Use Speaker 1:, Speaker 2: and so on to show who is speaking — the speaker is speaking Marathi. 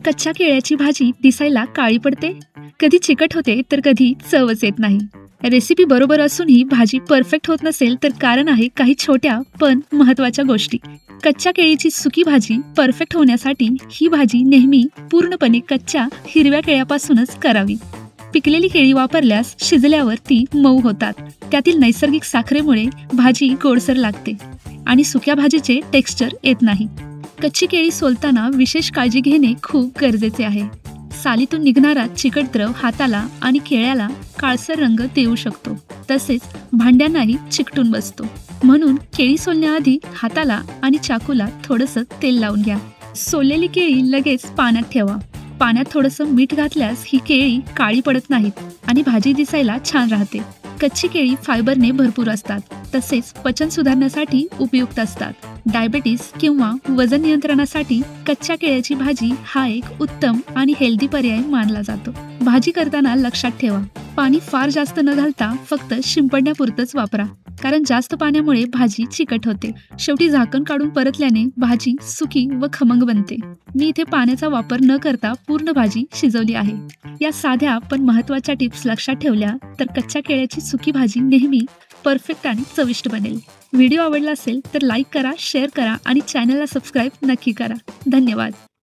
Speaker 1: कच्च्या केळ्याची भाजी दिसायला काळी पडते, कधी चिकट होते तर कधी चवच येत नाही. रेसिपी बरोबर असूनही भाजी परफेक्ट होत नसेल तर कारण आहे काही छोट्या पण महत्त्वाच्या गोष्टी. कच्च्या केळीची सुकी भाजी परफेक्ट होण्यासाठी ही भाजी नेहमी पूर्णपणे कच्च्या हिरव्या केळ्यापासूनच करावी. पिकलेली केळी वापरल्यास शिजल्यावर ती मऊ होतात. त्यातील नैसर्गिक साखरेमुळे भाजी गोडसर लागते आणि सुक्या भाजीचे टेक्स्चर येत नाही. कच्ची केळी सोलताना विशेष काळजी घेणे खूप गरजेचे आहे. सालीतून निघणारा चिकट द्रव हाताला आणि केळ्याला काळसर रंग देऊ शकतो, तसेच भांड्यांनाही चिकटून बसतो. म्हणून केळी सोलण्याआधी हाताला आणि चाकूला थोडंसं तेल लावून घ्या. सोललेली केळी लगेच पाण्यात ठेवा. पाण्यात थोडंसं मीठ घातल्यास ही केळी काळी पडत नाहीत आणि भाजी दिसायला छान राहते. कच्ची केळी फायबरने भरपूर असतात, तसेच पचन सुधारण्यासाठी उपयुक्त असतात. डायबिटीस किंवा वजन नियंत्रणासाठी कच्च्या केळ्याची भाजी हा एक उत्तम आणि हेल्दी पर्याय मानला जातो. भाजी करताना लक्षात ठेवा, पाणी फार जास्त न घालता फक्त शिंपडण्यापुरतंच वापरा, कारण जास्त पाण्यामुळे भाजी चिकट होते. शेवटी झाकण काढून परतल्याने भाजी सुकी व खमंग बनते. मी इथे पाण्याचा वापर न करता पूर्ण भाजी शिजवली आहे. या साध्या पण महत्त्वाच्या टिप्स लक्षात ठेवल्या तर कच्च्या केळ्याची सुकी भाजी नेहमी परफेक्ट आणि चविष्ट बनेल. व्हिडिओ आवडला असेल तर लाईक करा, शेअर करा आणि चॅनलला सबस्क्राईब नक्की करा. धन्यवाद.